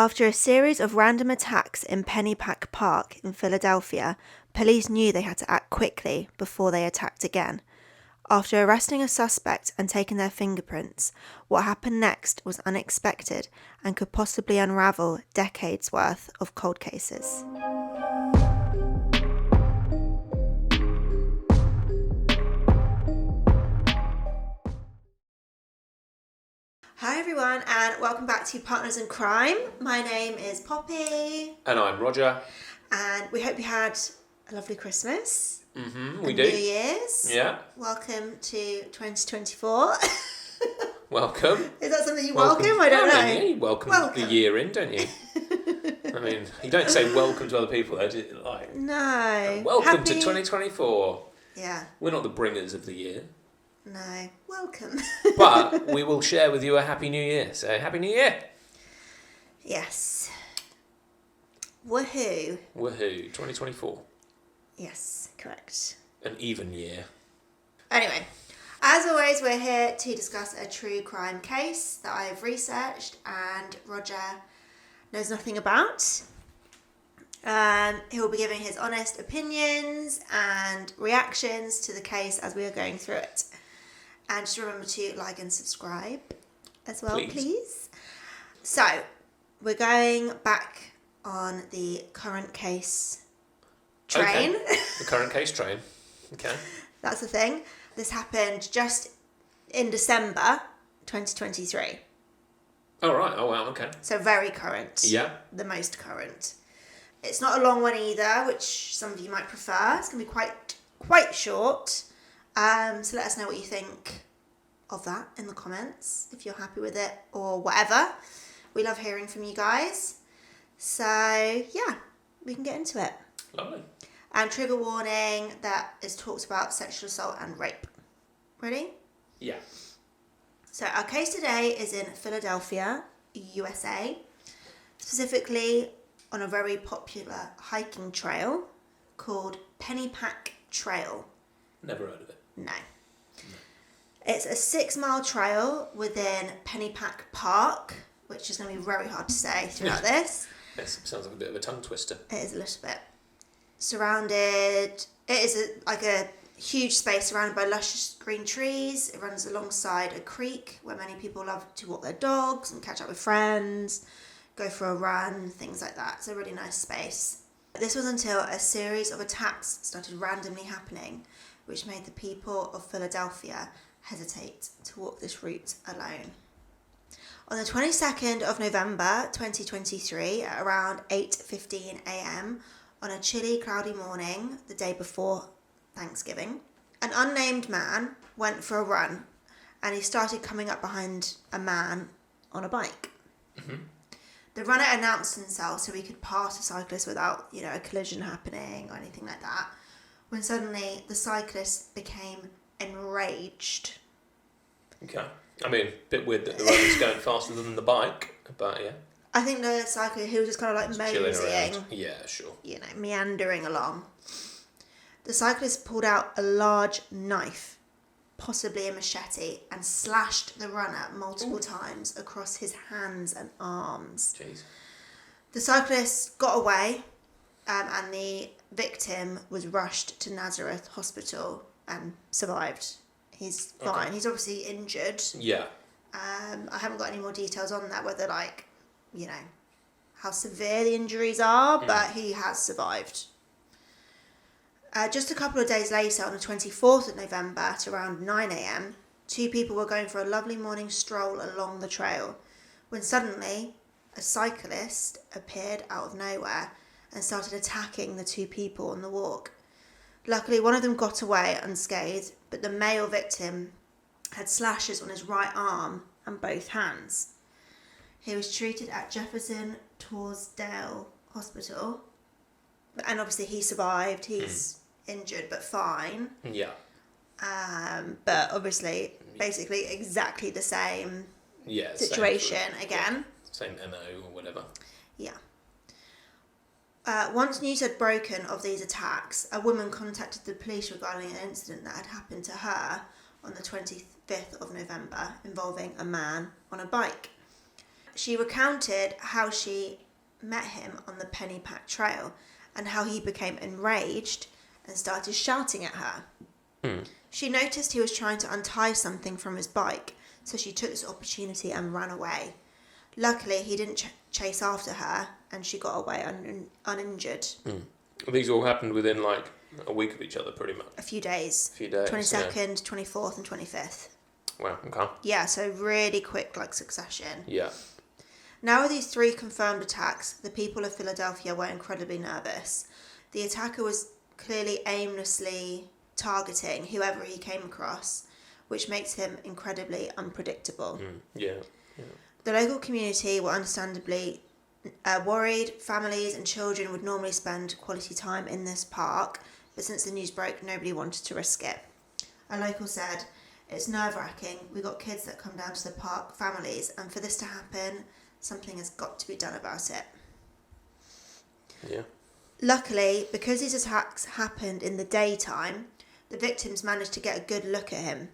After a series of random attacks in Pennypack Park in Philadelphia, police knew they had to act quickly before they attacked again. After arresting a suspect and taking their fingerprints, what happened next was unexpected and could possibly unravel decades' worth of cold cases. Hi everyone, and welcome back to Partners in Crime. My name is Poppy. And I'm Roger. And we hope you had a lovely Christmas. We do. New Year's. Yeah. Welcome to 2024. Welcome. Is that something you welcome? I don't know. Yeah, you welcome the year in, don't you? I mean, you don't say welcome to other people, though, do you? Like, no. Welcome to 2024. Yeah. We're not the bringers of the year. No. Welcome. But we will share with you a Happy New Year. So, Happy New Year. Yes. Woohoo. 2024. Yes, correct. An even year. Anyway, as always, we're here to discuss a true crime case that I have researched and Roger knows nothing about. He will be giving his honest opinions and reactions to the case as we are going through it. And just remember to like and subscribe as well, please. So, we're going back on the current case train. Okay. The current case train. Okay. That's the thing. This happened just in December 2023. Oh, right. Oh, wow. Okay. So very current. Yeah. The most current. It's not a long one either, which some of you might prefer. It's going to be quite short. So let us know what you think of that in the comments, if you're happy with it or whatever. We love hearing from you guys. So, yeah, we can get into it. Lovely. And trigger warning that is talks about sexual assault and rape. Ready? Yeah. So our case today is in Philadelphia, USA, specifically on a very popular hiking trail called Pennypack Trail. Never heard of it. No. It's a 6-mile trail within Pennypack Park, which is going to be very hard to say throughout this. This sounds like a bit of a tongue twister. It is a little bit. It is a huge space surrounded by luscious green trees. It runs alongside a creek where many people love to walk their dogs and catch up with friends, go for a run, things like that. It's a really nice space. This was until a series of attacks started randomly happening, which made the people of Philadelphia hesitate to walk this route alone. On the 22nd of November 2023, at around 8:15 a.m, on a chilly, cloudy morning, the day before Thanksgiving, an unnamed man went for a run and he started coming up behind a man on a bike. Mm-hmm. The runner announced himself so he could pass a cyclist without, a collision happening or anything like that, when suddenly the cyclist became enraged. Okay. I mean, a bit weird that the runner's going faster than the bike, but yeah. I think the cyclist, he was just kind of like moseying. Yeah, sure. Meandering along. The cyclist pulled out a large knife, possibly a machete, and slashed the runner multiple times across his hands and arms. Jeez. The cyclist got away, and the victim was rushed to Nazareth Hospital and survived. He's fine. Okay. He's obviously injured. Yeah. I haven't got any more details on that, whether how severe the injuries are, but he has survived. Just a couple of days later, on the 24th of November at around 9 a.m, 2 people were going for a lovely morning stroll along the trail when suddenly a cyclist appeared out of nowhere and started attacking the 2 people on the walk. Luckily, one of them got away unscathed, but the male victim had slashes on his right arm and both hands. He was treated at Jefferson Torresdale Hospital, and obviously he survived. He's injured but fine. Yeah. But obviously, basically exactly the same situation again. Same MO or whatever. Yeah. Once news had broken of these attacks, a woman contacted the police regarding an incident that had happened to her on the 25th of November involving a man on a bike. She recounted how she met him on the Pennypack Trail and how he became enraged and started shouting at her. She noticed he was trying to untie something from his bike, so she took this opportunity and ran away. Luckily, he didn't chase after her, and she got away uninjured. These all happened within like a week of each other, pretty much. A few days. 22nd, yeah. 24th and 25th. Wow, okay. Yeah, so really quick, like, succession. Yeah. Now with these 3 confirmed attacks, the people of Philadelphia were incredibly nervous. The attacker was clearly aimlessly targeting whoever he came across, which makes him incredibly unpredictable. Yeah. The local community were understandably worried. Families and children would normally spend quality time in this park, but since the news broke, nobody wanted to risk it. A local said, "It's nerve-wracking. We got kids that come down to the park, families, and for this to happen, something has got to be done about it." Yeah. Luckily, because these attacks happened in the daytime, the victims managed to get a good look at him.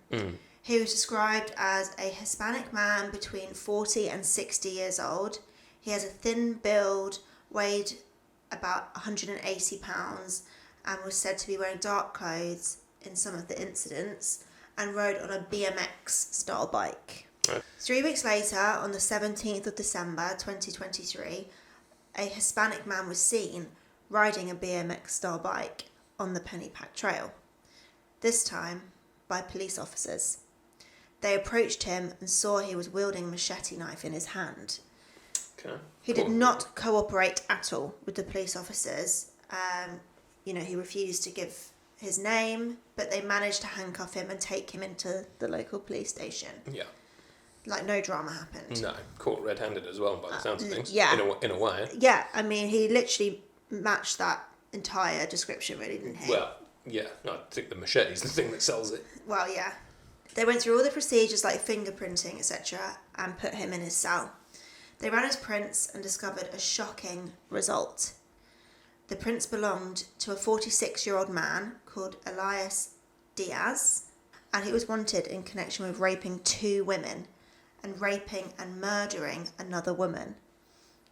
He was described as a Hispanic man between 40 and 60 years old. He has a thin build, weighed about 180 pounds, and was said to be wearing dark clothes in some of the incidents, and rode on a BMX-style bike. Right. 3 weeks later, on the 17th of December 2023, a Hispanic man was seen riding a BMX-style bike on the Pennypack Trail, this time by police officers. They approached him and saw he was wielding a machete knife in his hand. Okay. He did not cooperate at all with the police officers. He refused to give his name, but they managed to handcuff him and take him into the local police station. Yeah. Like, no drama happened. No, caught red-handed as well by the sounds of things. Yeah. In a way. Yeah, I mean, he literally matched that entire description, really, didn't he? Well, yeah. No, I think the machete's the thing that sells it. Well, yeah. They went through all the procedures like fingerprinting, etc., and put him in his cell. They ran his prints and discovered a shocking result. The prints belonged to a 46-year-old man called Elias Diaz, and he was wanted in connection with raping 2 women and raping and murdering another woman.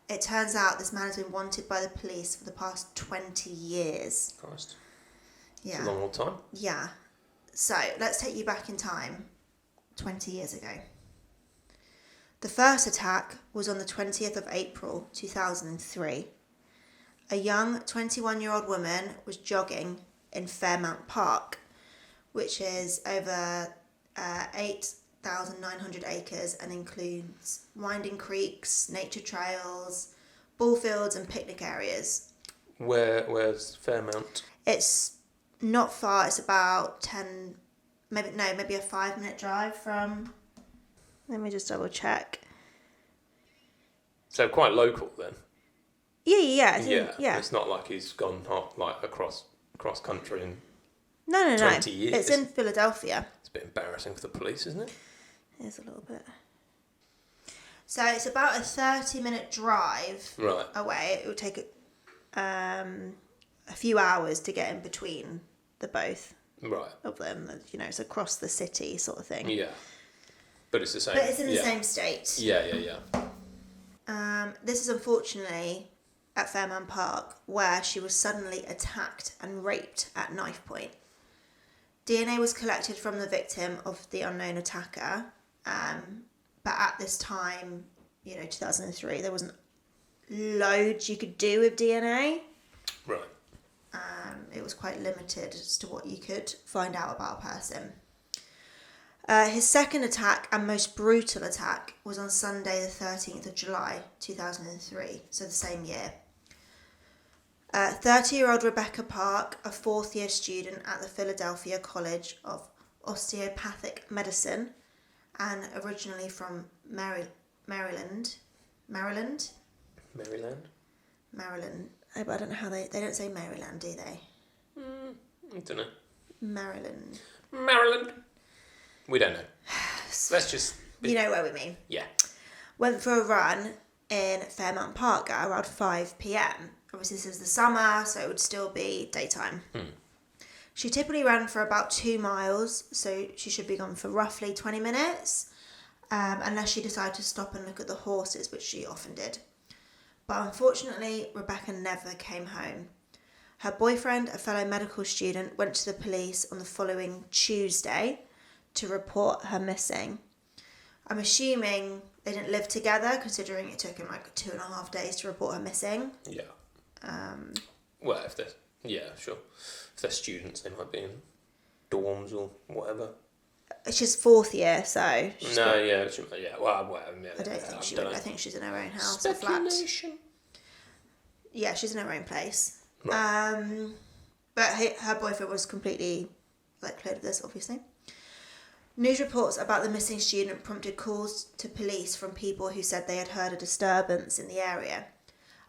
It turns out this man has been wanted by the police for the past 20 years. Christ. Yeah. It's a long old time. Yeah. So, let's take you back in time, 20 years ago. The first attack was on the 20th of April, 2003. A young 21-year-old woman was jogging in Fairmount Park, which is over 8,900 acres and includes winding creeks, nature trails, ball fields and picnic areas. Where's Fairmount? It's not far. It's about maybe a 5-minute drive from... Let me just double check. So quite local then. Yeah. It's not like he's gone across country in No. 20 years. It's in Philadelphia. It's a bit embarrassing for the police, isn't it? It is a little bit. So it's about a 30-minute drive away. It would take a few hours to get in between the both of them. It's across the city sort of thing. Yeah. But it's the same. But it's in the same state. Yeah. This is unfortunately at Fairmount Park, where she was suddenly attacked and raped at knife point. DNA was collected from the victim of the unknown attacker, but at this time, 2003, there wasn't loads you could do with DNA. Right. It was quite limited as to what you could find out about a person. His second attack and most brutal attack was on Sunday the 13th of July 2003, so the same year. 30-year-old Rebecca Park, a 4th-year student at the Philadelphia College of Osteopathic Medicine and originally from Maryland. Maryland? Maryland. I don't know how they don't say Maryland, do they? I don't know. Maryland. We don't know. Let's just... You know where we mean. Yeah. Went for a run in Fairmount Park at around 5 p.m. Obviously this is the summer, so it would still be daytime. She typically ran for about 2 miles, so she should be gone for roughly 20 minutes. unless she decided to stop and look at the horses, which she often did. But unfortunately, Rebecca never came home. Her boyfriend, a fellow medical student, went to the police on the following Tuesday to report her missing. I'm assuming they didn't live together, considering it took him like 2.5 days to report her missing. Yeah. Well, if they're... Yeah, sure. If they're students, they might be in dorms or whatever. She's 4th year, so... Yeah, well, yeah. I don't think she would. I think she's in her own house Speculation. or flat. Yeah, she's in her own place. Right. But her boyfriend was completely cleared of this, obviously. News reports about the missing student prompted calls to police from people who said they had heard a disturbance in the area.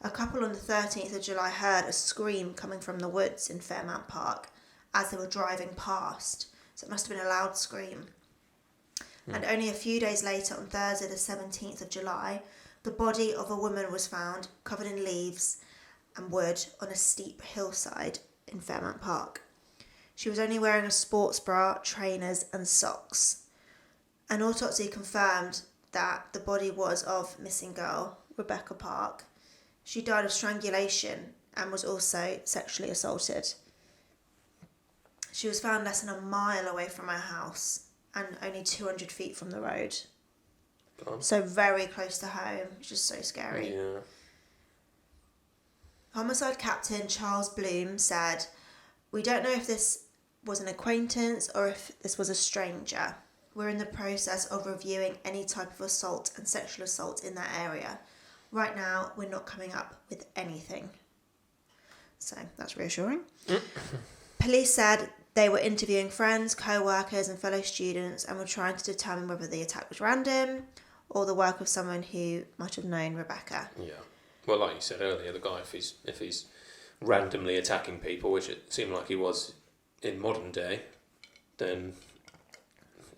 A couple on the 13th of July heard a scream coming from the woods in Fairmount Park as they were driving past. So it must have been a loud scream. And only a few days later, on Thursday the 17th of July, the body of a woman was found covered in leaves and wood on a steep hillside in Fairmount Park. She was only wearing a sports bra, trainers and socks. An autopsy confirmed that the body was of missing girl, Rebecca Park. She died of strangulation and was also sexually assaulted. She was found less than a mile away from her house and only 200 feet from the road. So very close to home, which is so scary. Yeah. Homicide Captain Charles Bloom said, "We don't know if this was an acquaintance or if this was a stranger. We're in the process of reviewing any type of assault and sexual assault in that area. Right now, we're not coming up with anything." So that's reassuring. Police said they were interviewing friends, co-workers and fellow students and were trying to determine whether the attack was random or the work of someone who might have known Rebecca. Yeah. Well, like you said earlier, the guy, if he's randomly attacking people, which it seemed like he was in modern day, then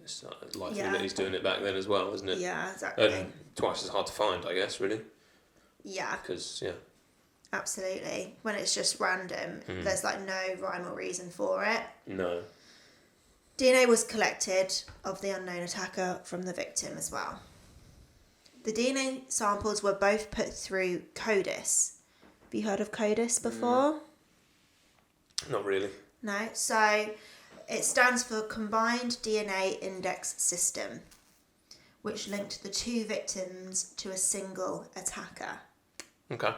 it's likely that he's doing it back then as well, isn't it? Yeah, exactly. And twice as hard to find, I guess, really. Yeah. Because, yeah. Absolutely. When it's just random, there's no rhyme or reason for it. No. DNA was collected of the unknown attacker from the victim as well. The DNA samples were both put through CODIS. Have you heard of CODIS before? Not really. No. So it stands for Combined DNA Index System, which linked the two victims to a single attacker. Okay.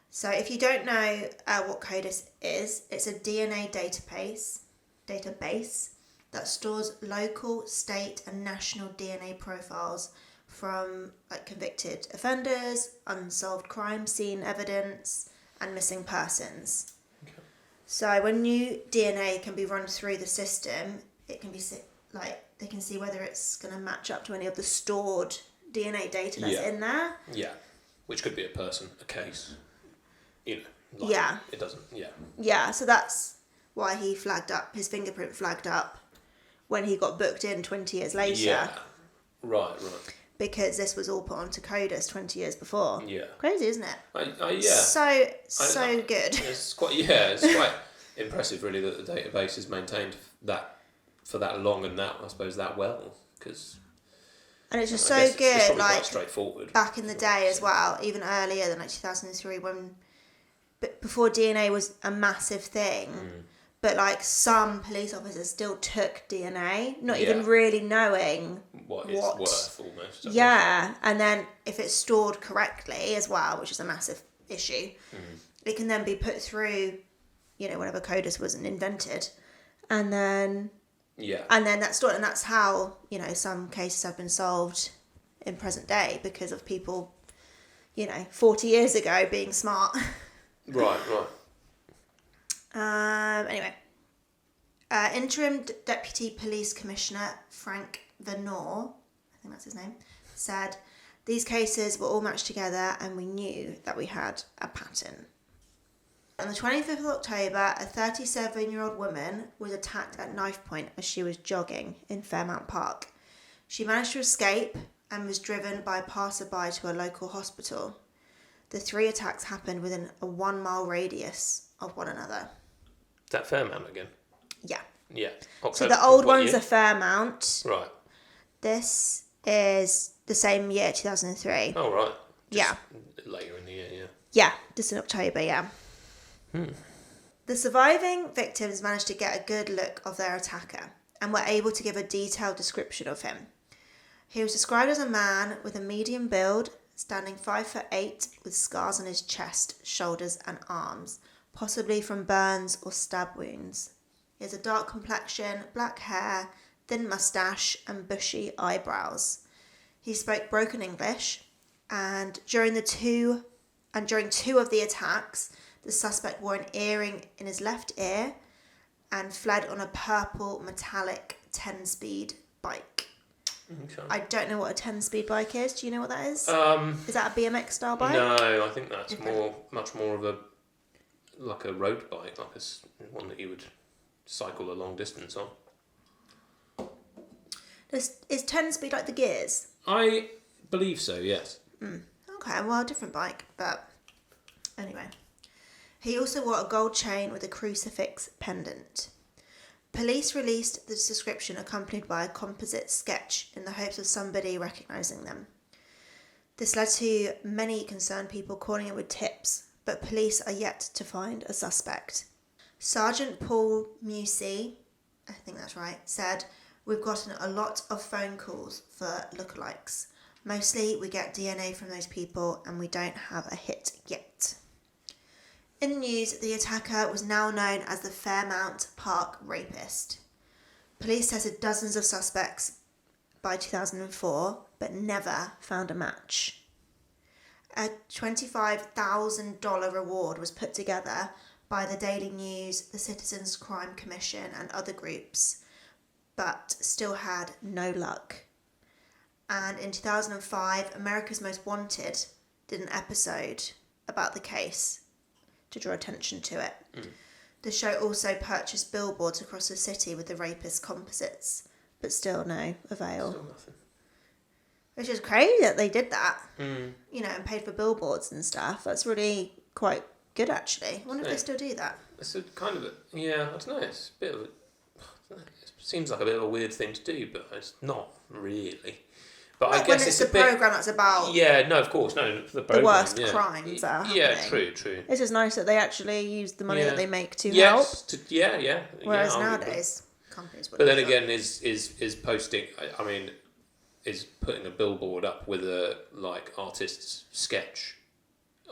So if you don't know what CODIS is, it's a DNA database that stores local, state and national DNA profiles from convicted offenders, unsolved crime scene evidence and missing persons. Okay. So when new DNA can be run through the system, it can be they can see whether it's going to match up to any of the stored DNA data that's in there. Yeah. Which could be a person, a case. It doesn't, Yeah, so that's why his fingerprint flagged up when he got booked in 20 years later. Yeah, right. Because this was all put onto CODIS 20 years before. Yeah. Crazy, isn't it? Yeah. So good. It's quite impressive, really, that the database is maintained that for that long and that, I suppose, that well. And it's just so good, it's quite straightforward. Back in the day as well, even earlier than 2003, before DNA was a massive thing, but some police officers still took DNA, not even really knowing what it's worth almost. Yeah, and then if it's stored correctly as well, which is a massive issue, it can then be put through, whenever CODIS wasn't invented, and then that's stored, and that's how some cases have been solved in present day because of people, 40 years ago being smart. Right. Anyway, Interim Deputy Police Commissioner Frank Venor, I think that's his name, said, "These cases were all matched together and we knew that we had a pattern." On the 25th of October, a 37-year-old woman was attacked at knife point as she was jogging in Fairmount Park. She managed to escape and was driven by a passerby to a local hospital. The 3 attacks happened within a 1-mile radius of one another. Is that Fairmount again? Yeah. Yeah. So the old one's a Fairmount. Right. This is the same year, 2003. Oh, right. Yeah. Later in the year, yeah. Yeah, just in October, yeah. The surviving victims managed to get a good look of their attacker and were able to give a detailed description of him. He was described as a man with a medium build, standing 5'8", with scars on his chest, shoulders and arms, possibly from burns or stab wounds. He has a dark complexion, black hair, thin moustache and bushy eyebrows. He spoke broken English, and during two of the attacks, the suspect wore an earring in his left ear and fled on a purple metallic 10-speed bike. Okay. I don't know what a 10-speed bike is. Do you know what that is? Is that a BMX style bike? No, I think that's much more of a road bike, one that you would cycle a long distance on. Is 10-speed like the gears? I believe so, yes. Okay, well, a different bike, but anyway. He also wore a gold chain with a crucifix pendant. Police released this description accompanied by a composite sketch in the hopes of somebody recognising them. This led to many concerned people calling in with tips, but police are yet to find a suspect. Sergeant Paul Musey, I think that's right, said, "We've gotten a lot of phone calls for lookalikes. Mostly we get DNA from those people and we don't have a hit yet." In the news, the attacker was now known as the Fairmount Park Rapist. Police tested dozens of suspects by 2004, but never found a match. A $25,000 reward was put together by the Daily News, the Citizens Crime Commission and other groups, but still had no luck. And in 2005, America's Most Wanted did an episode about the case to draw attention to it. The show also purchased billboards across the city with the rapist composites, but still no avail. Still nothing. Which is crazy that they did that, and paid for billboards and stuff. That's really quite good, actually. I wonder if they still do that. It's a kind of I don't know, it's a bit of it seems like a bit of a weird thing to do, but it's not really. But Not I guess when it's a the programme that's about of course, no, the program, the worst crimes that are happening. Yeah, true. It's just nice that they actually use the money that they make to help. Yes, Whereas nowadays, companies wouldn't. But then again, is posting, is putting a billboard up with a, artist's sketch.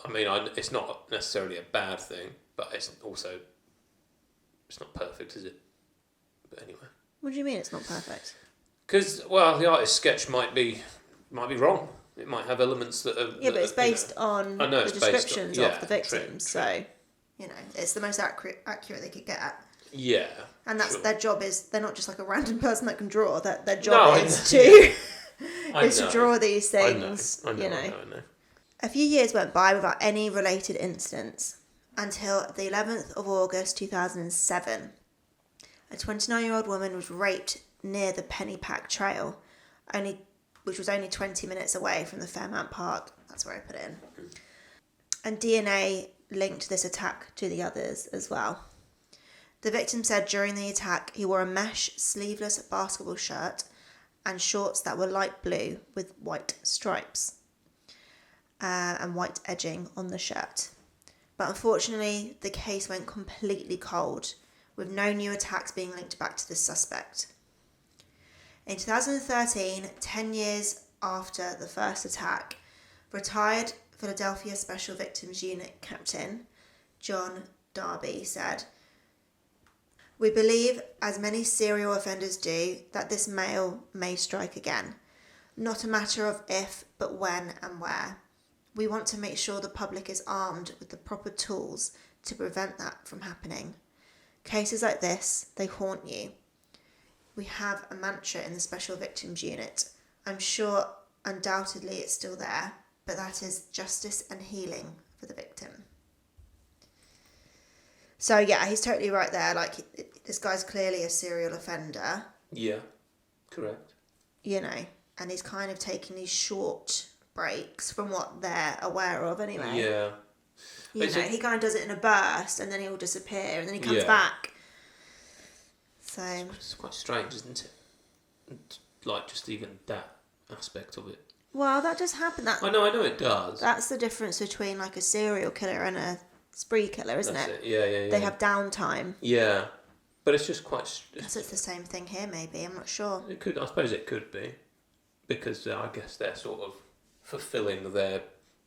It's not necessarily a bad thing, but it's not perfect, is it? But anyway. What do you mean it's not perfect? Because, the artist's sketch might be wrong. It might have elements that are... Yeah, but it's based on the descriptions of the victims, true. So, it's the most accurate they could get. Yeah. And that's their job is, they're not just like a random person that can draw, that their job is to draw these things, I know. A few years went by without any related incidents until the 11th of August 2007. A 29-year-old woman was raped near the Pennypack Trail, which was only 20 minutes away from the Fairmount Park. That's where I put it in. And DNA linked this attack to the others as well. The victim said during the attack he wore a mesh sleeveless basketball shirt and shorts that were light blue with white stripes and white edging on the shirt. But unfortunately, the case went completely cold, with no new attacks being linked back to the suspect. In 2013, 10 years after the first attack, retired Philadelphia Special Victims Unit Captain John Darby said, "We believe, as many serial offenders do, that this male may strike again. Not a matter of if, but when and where. We want to make sure the public is armed with the proper tools to prevent that from happening. Cases like this, they haunt you. We have a mantra in the Special Victims Unit. I'm sure undoubtedly it's still there, but that is justice and healing for the victim." So yeah, he's totally right there. This guy's clearly a serial offender. Yeah, correct. And he's kind of taking these short breaks from what they're aware of anyway. Yeah. He kind of does it in a burst and then he'll disappear and then he comes back. So it's quite strange, isn't it? Just even that. aspect of it. Well, that does happen. I know it does. That's the difference between like a serial killer and a spree killer, isn't That's it? Yeah. They have downtime. Yeah, but it's just quite. Guess it's the same thing here. Maybe I'm not sure. It could. I suppose it could be, because I guess they're sort of fulfilling their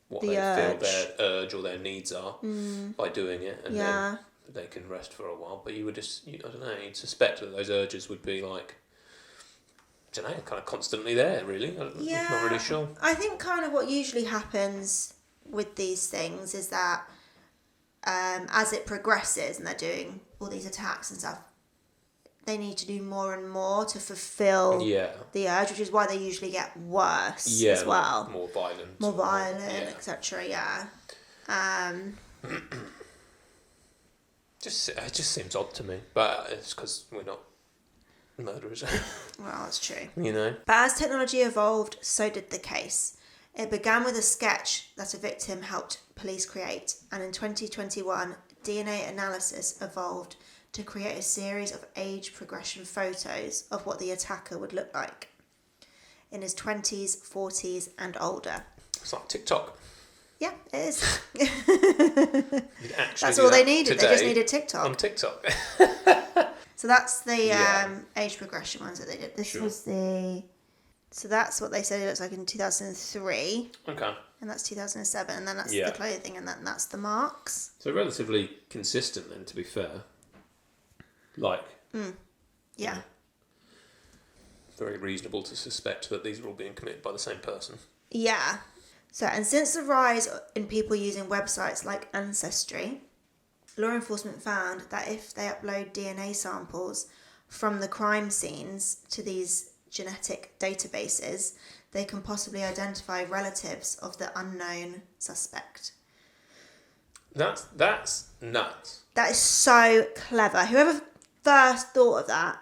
feel their urge or their needs are by doing it, and then they can rest for a while. But you would just, I don't know, you'd suspect that those urges would be like, I don't know, kind of constantly there. Really, I'm not really sure. I think kind of what usually happens with these things is that as it progresses and they're doing all these attacks and stuff, they need to do more and more to fulfill the urge, which is why they usually get worse as well. More violent. More violent, etc. Yeah. It just seems odd to me, but it's because we're not murderers. Well, that's true. But as technology evolved, so did the case. It began with a sketch that a victim helped police create, and in 2021, DNA analysis evolved to create a series of age progression photos of what the attacker would look like in his 20s, 40s and older. It's like TikTok. Yeah, it is. That's all they needed. They just needed TikTok. On TikTok. So that's the age progression ones that they did. This was the... So that's what they said it looks like in 2003. Okay. And that's 2007. And then that's the clothing, and then that's the marks. So relatively consistent then, to be fair. Like... Yeah. Very reasonable to suspect that these are all being committed by the same person. Yeah. So, and since the rise in people using websites like Ancestry, law enforcement found that if they upload DNA samples from the crime scenes to these genetic databases, they can possibly identify relatives of the unknown suspect. That's nuts. That is so clever. Whoever first thought of that,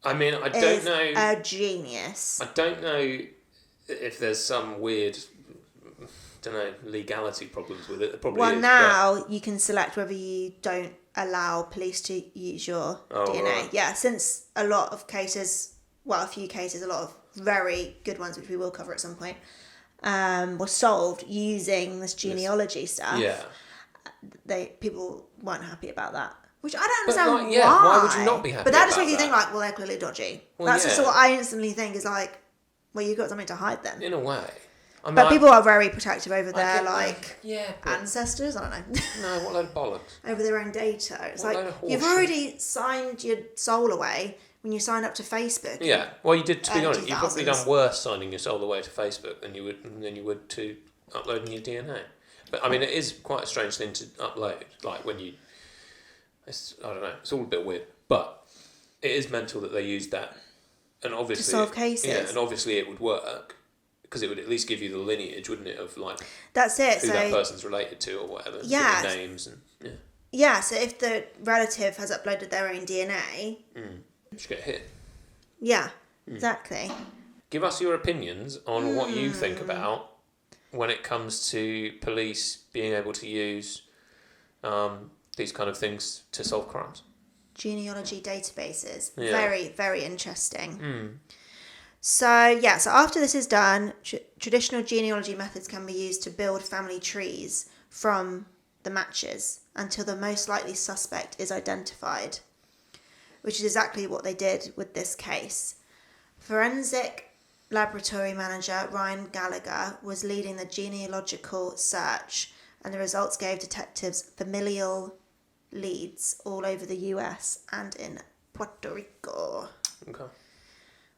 I mean, I don't know. A genius. I don't know if there's some weird, legality problems with it. There probably is. Now you can select whether you don't allow police to use your DNA. Right. Yeah, since a lot of cases, a few cases, a lot of very good ones, which we will cover at some point, were solved using this genealogy stuff. Yeah. People weren't happy about that. Which I don't understand why. Why would you not be happy But that just about makes you think that? they're clearly dodgy. Well, That's just what I instantly think is like, well, you've got something to hide then. In a way. But people are very protective over their but ancestors. I don't know. No, what a load of bollocks. Over their own data. It's What a like load of you've horseshit. already signed your soul away when you signed up to Facebook. Yeah, well, you did. To be honest, you've probably 2000s. done worse signing your soul away to Facebook than you would to uploading your DNA. But I mean, it is quite a strange thing to upload. Like when you, I don't know. It's all a bit weird, but it is mental that they used that, and obviously To solve cases. Yeah, and obviously it would work because it would at least give you the lineage, wouldn't it, of like That's it. who that person's related to or whatever. Yeah. Their names and Yeah, so if the relative has uploaded their own DNA. just get hit. Yeah, exactly. Give us your opinions on what you think about when it comes to police being able to use these kind of things to solve crimes. Genealogy databases. Yeah. Very, very interesting. So after this is done, traditional genealogy methods can be used to build family trees from the matches until the most likely suspect is identified, which is exactly what they did with this case. Forensic laboratory manager Ryan Gallagher was leading the genealogical search, and the results gave detectives familial leads all over the US and in Puerto Rico. Okay.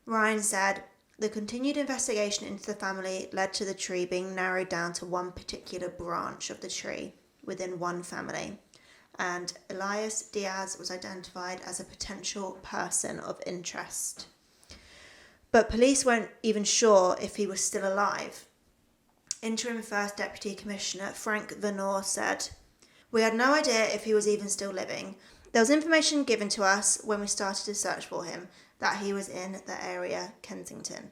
Ryan said, the continued investigation into the family led to the tree being narrowed down to one particular branch of the tree within one family, and Elias Diaz was identified as a potential person of interest. But police weren't even sure if he was still alive. Interim First Deputy Commissioner Frank Venor said, we had no idea if he was even still living. There was information given to us when we started to search for him that he was in the area Kensington.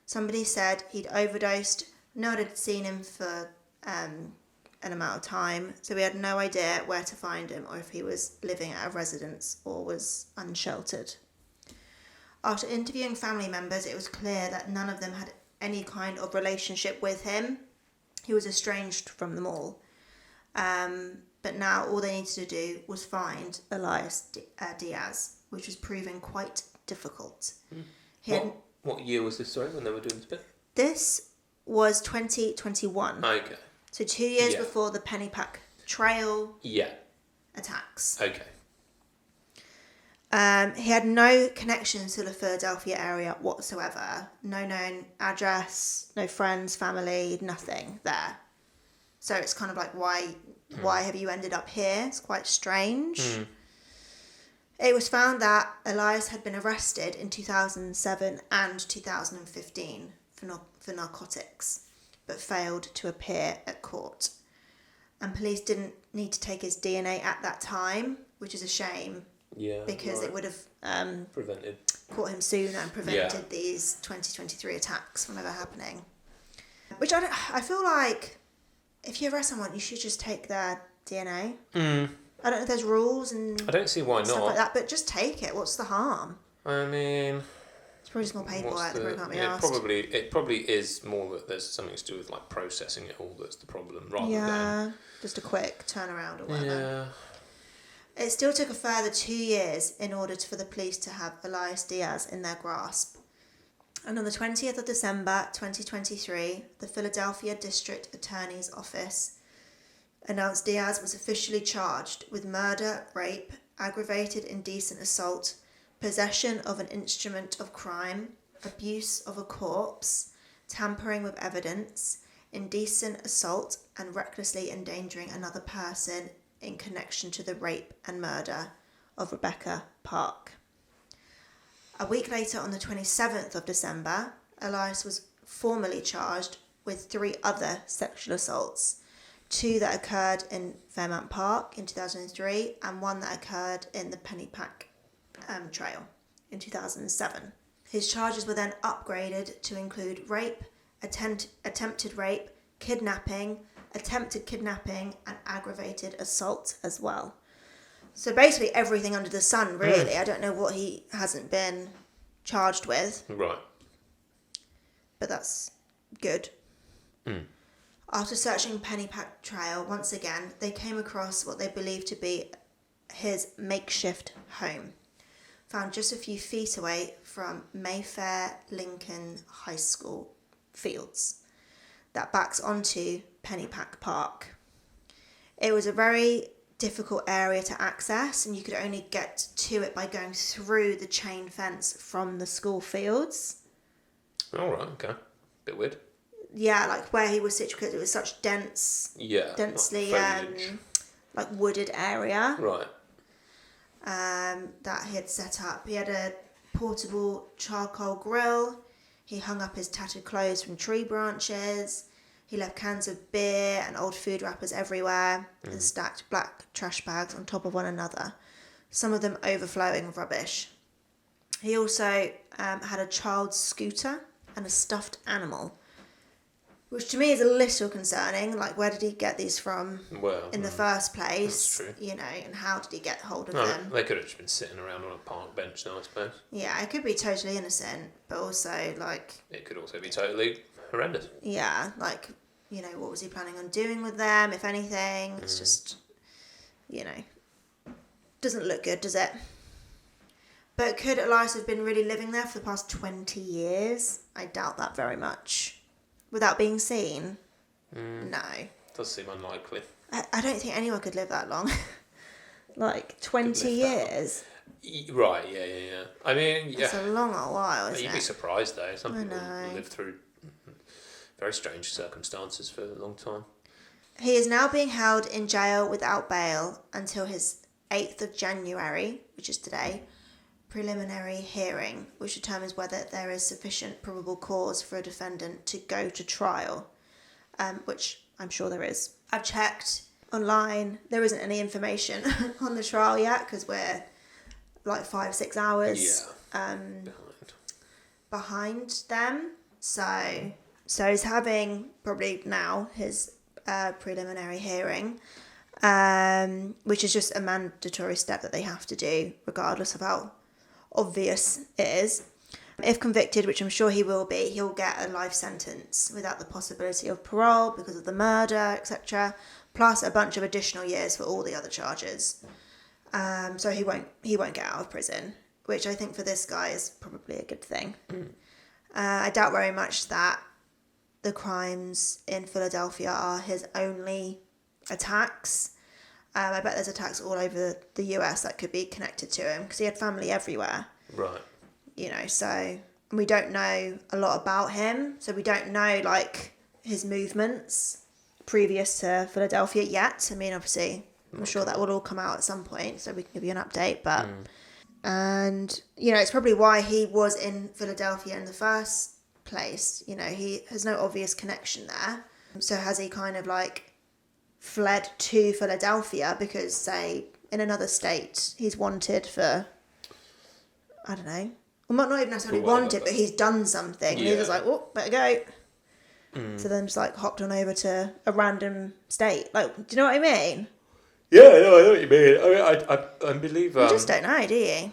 Somebody said he'd overdosed. No one had seen him for an amount of time, so we had no idea where to find him or if he was living at a residence or was unsheltered. After interviewing family members, it was clear that none of them had any kind of relationship with him. He was estranged from them all. But now all they needed to do was find Elias Diaz, which was proving quite difficult. What year was this, sorry, when they were doing this bit? This was 2021. Okay. So 2 years before the Pennypack Trail attacks. Okay. He had no connections to the Philadelphia area whatsoever. No known address, no friends, family, nothing there. So it's kind of like, why have you ended up here? It's quite strange. It was found that Elias had been arrested in 2007 and 2015 for narcotics, but failed to appear at court. And police didn't need to take his DNA at that time, which is a shame. Yeah. Because it would have prevented. Caught him sooner and prevented these 2023 attacks from ever happening. Which I feel like if you arrest someone, you should just take their DNA. I don't know if there's rules and I don't see why stuff not. like that, but just take it. What's the harm? I mean, it's probably just more paperwork that probably can't be asked. It probably is more that there's something to do with like processing it all that's the problem, rather than just a quick turnaround or whatever. Yeah. It still took a further 2 years in order for the police to have Elias Diaz in their grasp. And on the 20th of December 2023, the Philadelphia District Attorney's Office announced Diaz was officially charged with murder, rape, aggravated indecent assault, possession of an instrument of crime, abuse of a corpse, tampering with evidence, indecent assault, and recklessly endangering another person in connection to the rape and murder of Rebecca Park. A week later, on the 27th of December, Elias was formally charged with 3 other sexual assaults, 2 that occurred in Fairmount Park in 2003 and 1 that occurred in the Pennypack Trail in 2007. His charges were then upgraded to include rape, attempted rape, kidnapping, attempted kidnapping, and aggravated assault as well. So basically everything under the sun, really. I don't know what he hasn't been charged with. Right. But that's good. After searching Pennypack Trail once again, they came across what they believed to be his makeshift home, found just a few feet away from Mayfair Lincoln High School fields that backs onto Pennypack Park. It was a very difficult area to access, and you could only get to it by going through the chain fence from the school fields. All right, okay. Bit weird. Yeah, like where he was situated, because it was such densely like wooded area. Right. That he had set up. He had a portable charcoal grill. He hung up his tattered clothes from tree branches. He left cans of beer and old food wrappers everywhere and stacked black trash bags on top of one another, some of them overflowing with rubbish. He also had a child's scooter and a stuffed animal, which to me is a little concerning. Like, where did he get these from in the first place? That's true. You know, and how did he get hold of them? They could have just been sitting around on a park bench now, I suppose. Yeah, it could be totally innocent, but also, like... It could also be totally horrendous. Yeah, like, you know, what was he planning on doing with them, if anything? It's just, you know, doesn't look good, does it? But could Elias have been really living there for the past 20 years? I doubt that very much. Without being seen? No. Does seem unlikely. I don't think anyone could live that long. Like, 20 years? Right, yeah. I mean, yeah. It's a long old while, isn't it? You'd be surprised, though. Some people live through very strange circumstances for a long time. He is now being held in jail without bail until his 8th of January, which is today, preliminary hearing, which determines whether there is sufficient probable cause for a defendant to go to trial, which I'm sure there is. I've checked online. There isn't any information on the trial yet because we're like 5-6 hours behind them. So he's having probably now his preliminary hearing, which is just a mandatory step that they have to do regardless of how obvious it is. If convicted, which I'm sure he will be, he'll get a life sentence without the possibility of parole because of the murder, etc. Plus a bunch of additional years for all the other charges. So he won't get out of prison, which I think for this guy is probably a good thing. I doubt very much that the crimes in Philadelphia are his only attacks. I bet there's attacks all over the US that could be connected to him because he had family everywhere. Right. You know, so we don't know a lot about him. So we don't know, like, his movements previous to Philadelphia yet. I mean, obviously, I'm sure that will all come out at some point, so we can give you an update. But and, you know, it's probably why he was in Philadelphia in the first place. You know, he has no obvious connection there. So has he kind of, like, fled to Philadelphia because, say, in another state, he's wanted for, I don't know, well, not even necessarily wanted, but he's done something. And he's just like, oh, better go. So then just, like, hopped on over to a random state. Like, do you know what I mean? Yeah, no, I know what you mean. I believe... You just don't know, do you?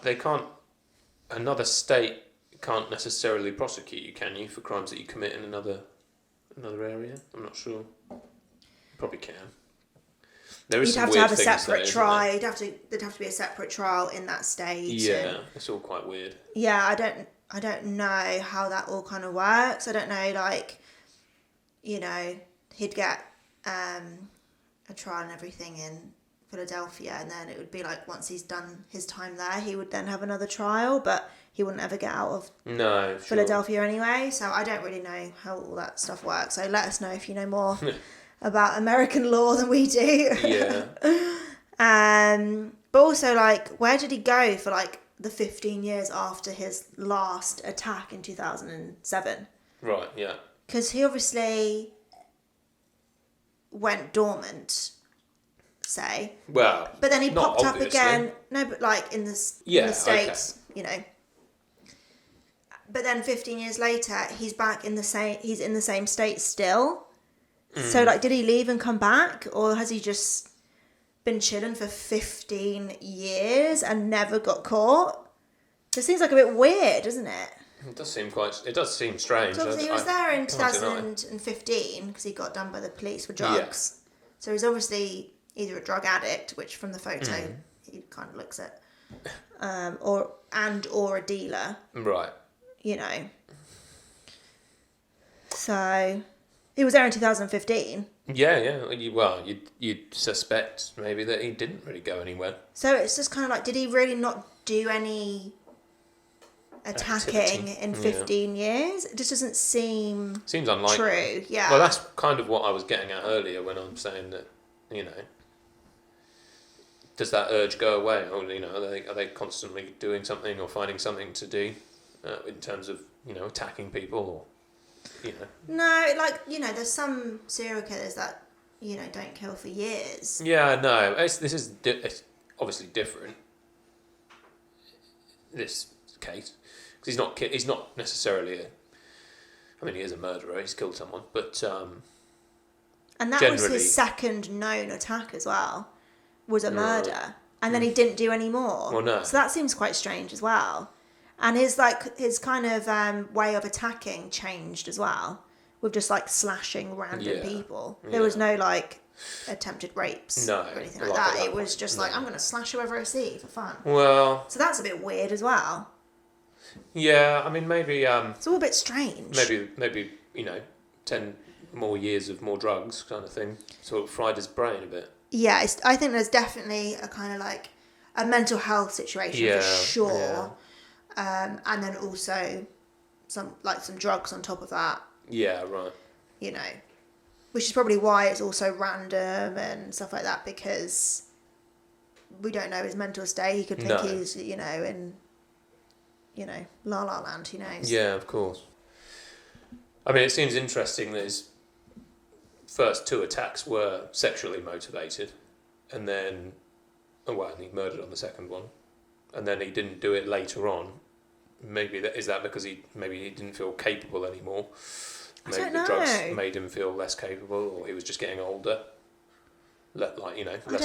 They can't... Another state can't necessarily prosecute you, can you, for crimes that you commit in another area? I'm not sure. You probably can. There is You'd some have to weird have a things separate there, trial. There'd have to be a separate trial in that state. Yeah, it's all quite weird. Yeah, I don't know how that all kind of works. I don't know, like, you know, he'd get a trial and everything in Philadelphia, and then it would be like once he's done his time there, he would then have another trial, but he wouldn't ever get out of Philadelphia anyway. So I don't really know how all that stuff works. So let us know if you know more about American law than we do. Yeah. But also, like, where did he go for, like, the 15 years after his last attack in 2007? Right, yeah. Because he obviously went dormant, say. Well, but then he popped obviously up again. No, but, like, in the States, you know. But then 15 years later, he's in the same state still. So, like, did he leave and come back? Or has he just been chilling for 15 years and never got caught? It seems like a bit weird, doesn't it? It does seem strange. So obviously he was there in 2015 because he got done by the police for drugs. Yeah. So he's obviously either a drug addict, which from the photo he kind of looks at, or a dealer. Right. You know. So he was there in 2015. Yeah. You'd suspect maybe that he didn't really go anywhere. So it's just kind of like, did he really not do any attacking in 15 years? It just doesn't seems unlikely. True, yeah. Well, that's kind of what I was getting at earlier when I'm saying that, you know, does that urge go away? Or, you know, are they constantly doing something or finding something to do in terms of, you know, attacking people or, you know? No, like, you know, there's some serial killers that, you know, don't kill for years. Yeah, no, it's obviously different. This case, because he's not necessarily he is a murderer. He's killed someone, but and that was his second known attack as well. Was a murder, and then he didn't do any more. Well, no. So that seems quite strange as well. And his kind of way of attacking changed as well, with just like slashing random people. There was no like attempted rapes or anything like that. It was just like, I'm going to slash whoever I see for fun. Well, so that's a bit weird as well. Yeah, I mean maybe it's all a bit strange. Maybe 10 more years of more drugs kind of thing sort of fried his brain a bit. Yeah, I think there's definitely a kind of like a mental health situation for sure. Yeah. And then also some drugs on top of that. Yeah, right. You know, which is probably why it's also random and stuff like that, because we don't know his mental state. He could think he's, in, La La Land, who knows? Yeah, of course. I mean, it seems interesting that his first 2 attacks were sexually motivated, and then, and he murdered on the second one, and then he didn't do it later on. Maybe is that because he didn't feel capable anymore. Maybe the drugs made him feel less capable, or he was just getting older. Less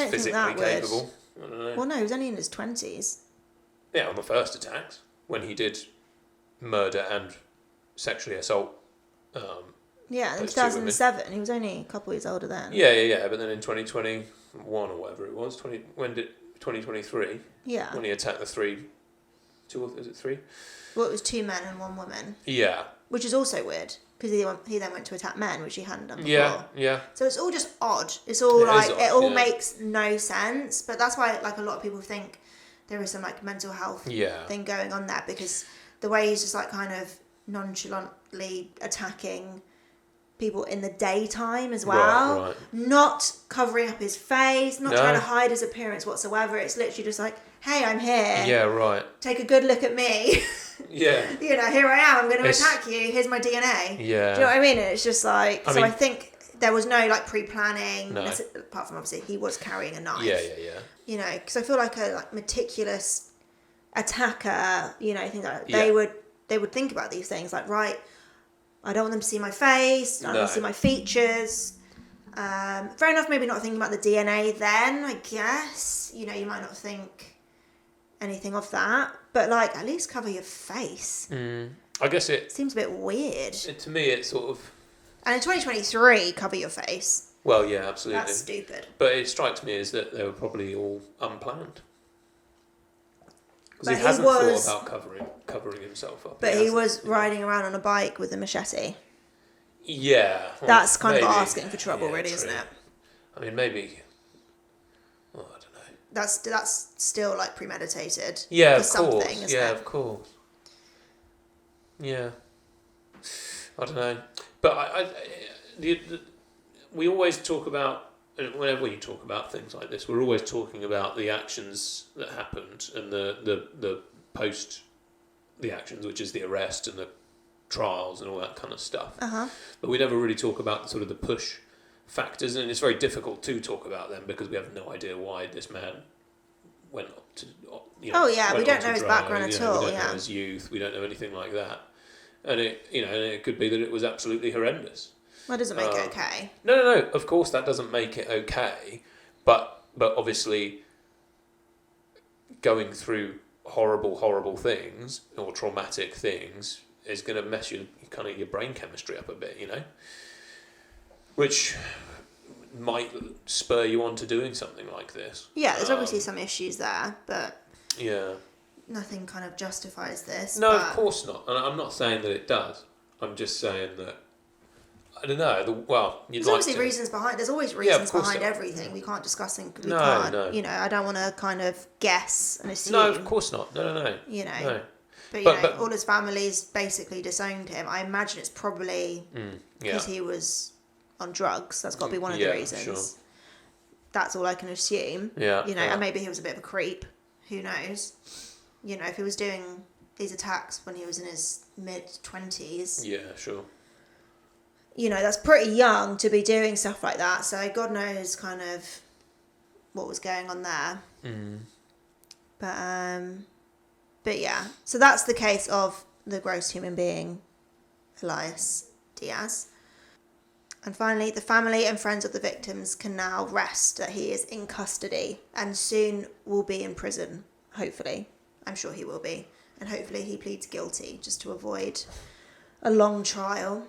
physically capable. I don't know. Well, no, he was only in his 20s. Yeah, on the first attacks. when he did murder and sexually assault. Yeah, in 2007, he was only a couple of years older then. Yeah. But then in 2021 or whatever it was, 2023? Yeah. When he attacked the three. Is it three? Well, it was 2 men and 1 woman. Yeah. Which is also weird, because he then went to attack men, which he hadn't done before. Yeah. So it's all just odd. It's all it all makes no sense. But that's why like a lot of people think there is some like mental health thing going on there, because the way he's just like kind of nonchalantly attacking people in the daytime as well. Right. Not covering up his face, not trying to hide his appearance whatsoever. It's literally just like, hey, I'm here. Yeah, right. Take a good look at me. Yeah. You know, here I am, I'm going to attack you. Here's my DNA. Yeah. Do you know what I mean? And it's just like, I think there was no like pre-planning, no. apart from obviously he was carrying a knife. Yeah. You know, because I feel like a like meticulous attacker, you know, things like that, they would think about these things like, right, I don't want them to see my face, I don't want them to see my features. Fair enough, maybe not thinking about the DNA then, I guess. You know, you might not think anything of that, but like at least cover your face. I guess it seems a bit weird. To me, it's sort of. And in 2023, cover your face. Well, yeah, absolutely. That's stupid. But it strikes me as that they were probably all unplanned. Because he hasn't thought about covering himself up. But he was riding around on a bike with a machete. Yeah. Well, that's kind of asking for trouble, really, true. Isn't it? I mean, maybe. Well, I don't know. That's still like premeditated. Yeah, for of something, course. isn't Yeah, it? of course. Yeah. I don't know, but we always talk about. Whenever you talk about things like this, we're always talking about the actions that happened and the post the actions, which is the arrest and the trials and all that kind of stuff. But we never really talk about sort of the push factors, and it's very difficult to talk about them because we have no idea why this man went up to. We don't know his background at all. We don't know his youth. We don't know anything like that, and it could be that it was absolutely horrendous. Well, it doesn't make it okay. No. Of course, that doesn't make it okay. But obviously, going through horrible things or traumatic things is going to mess your brain chemistry up a bit, you know, which might spur you on to doing something like this. Yeah, there's obviously some issues there, but yeah, nothing kind of justifies this. No, of course not, and I'm not saying that it does. I'm just saying that. I don't know. There's obviously reasons behind. There's always reasons behind everything. We can't discuss things. We can't. No. You know, I don't want to kind of guess and assume. No, of course not. No. You know. No. But all his family's basically disowned him. I imagine it's probably because he was on drugs. That's got to be one of the reasons. Sure. That's all I can assume. Yeah. You know, and maybe he was a bit of a creep. Who knows? You know, if he was doing these attacks when he was in his mid-20s. Yeah, sure. You know, that's pretty young to be doing stuff like that. So God knows kind of what was going on there. But yeah. So that's the case of the gross human being, Elias Diaz. And finally, the family and friends of the victims can now rest that he is in custody and soon will be in prison, hopefully. I'm sure he will be. And hopefully he pleads guilty just to avoid a long trial.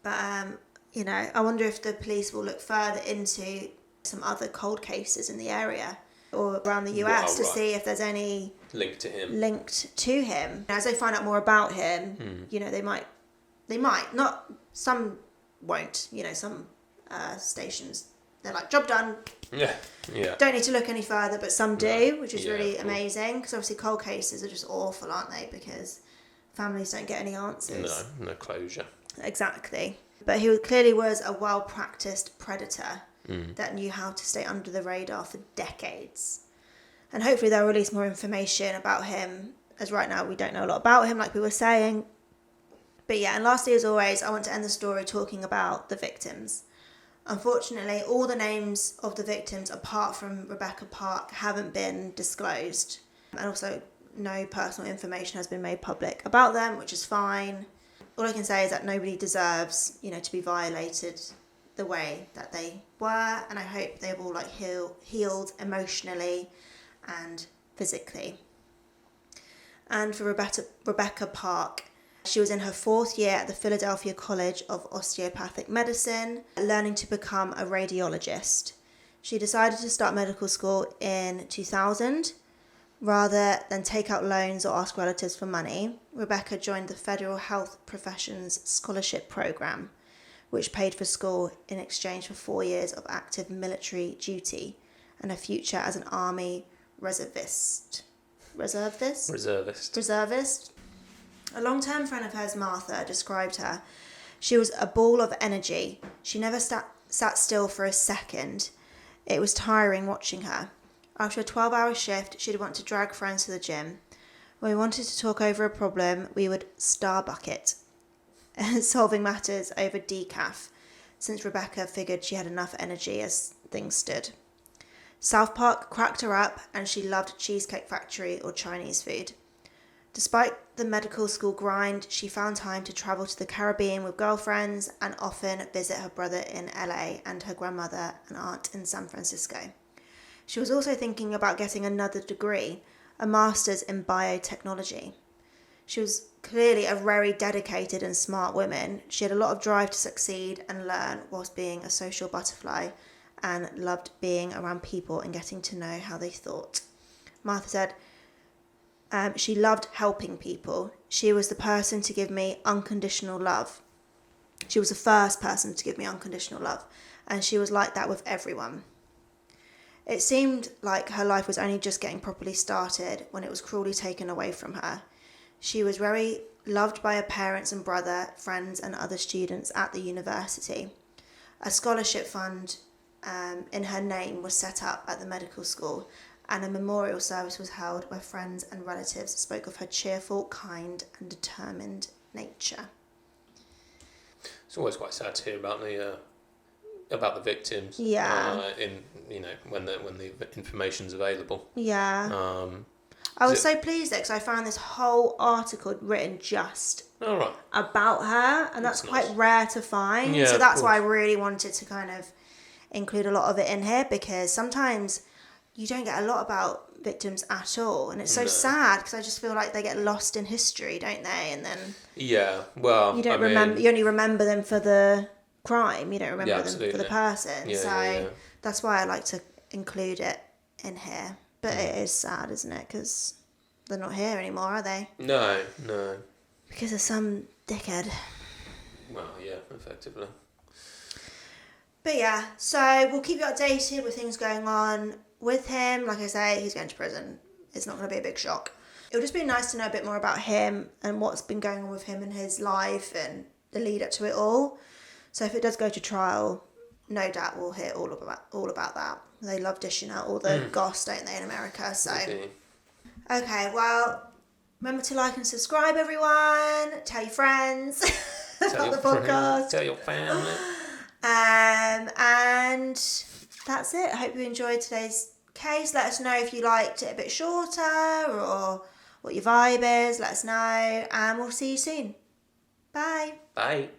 But, you know, I wonder if the police will look further into some other cold cases in the area or around the US to see if there's any linked to him. As they find out more about him, you know, they might, not, some won't, you know, some stations, they're like, job done. Yeah. Don't need to look any further, but some do, which is really amazing because obviously cold cases are just awful, aren't they? Because families don't get any answers. No closure. Exactly. But he clearly was a well-practiced predator that knew how to stay under the radar for decades. And hopefully they'll release more information about him, as right now we don't know a lot about him, like we were saying. But yeah, and lastly, as always, I want to end the story talking about the victims. Unfortunately, all the names of the victims, apart from Rebecca Park, haven't been disclosed. And also, no personal information has been made public about them, which is fine. All I can say is that nobody deserves, you know, to be violated the way that they were, and I hope they've all like healed emotionally and physically. And for Rebecca Park, she was in her 4th year at the Philadelphia College of Osteopathic Medicine, learning to become a radiologist. She decided to start medical school in 2000. Rather than take out loans or ask relatives for money, Rebecca joined the Federal Health Professions Scholarship Program, which paid for school in exchange for 4 years of active military duty and a future as an Army reservist. A long-term friend of hers, Martha, described her. She was a ball of energy. She never sat still for a second. It was tiring watching her. After a 12-hour shift, she'd want to drag friends to the gym. When we wanted to talk over a problem, we would Starbucket, solving matters over decaf, since Rebecca figured she had enough energy as things stood. South Park cracked her up, and she loved Cheesecake Factory or Chinese food. Despite the medical school grind, she found time to travel to the Caribbean with girlfriends and often visit her brother in LA and her grandmother and aunt in San Francisco. She was also thinking about getting another degree, a master's in biotechnology. She was clearly a very dedicated and smart woman. She had a lot of drive to succeed and learn whilst being a social butterfly and loved being around people and getting to know how they thought. Martha said, she loved helping people. She was the person to give me unconditional love. She was the first person to give me unconditional love, and she was like that with everyone. It seemed like her life was only just getting properly started when it was cruelly taken away from her. She was very loved by her parents and brother, friends and other students at the university. A scholarship fund in her name was set up at the medical school, and a memorial service was held where friends and relatives spoke of her cheerful, kind and determined nature. It's always quite sad to hear about the victims. Yeah. When the information's available. Yeah. I was so pleased because I found this whole article written just about her, and that's quite nice. rare to find. Yeah, so that's why I really wanted to kind of include a lot of it in here, because sometimes you don't get a lot about victims at all, and it's so sad because I just feel like they get lost in history, don't they? And then you only remember them for the crime. You don't remember them for the person. That's why I like to include it in here. But it is sad, isn't it? Because they're not here anymore, are they? No. Because of some dickhead. Well, yeah, effectively. But yeah, so we'll keep you updated with things going on with him. Like I say, he's going to prison. It's not going to be a big shock. It would just be nice to know a bit more about him and what's been going on with him in his life and the lead up to it all. So if it does go to trial, no doubt we'll hear all about that. They love dishing out all the goss, don't they, in America? So, okay, well, remember to like and subscribe, everyone. Tell your friends about the podcast. Tell your family. And that's it. I hope you enjoyed today's case. Let us know if you liked it a bit shorter or what your vibe is. Let us know, and we'll see you soon. Bye. Bye.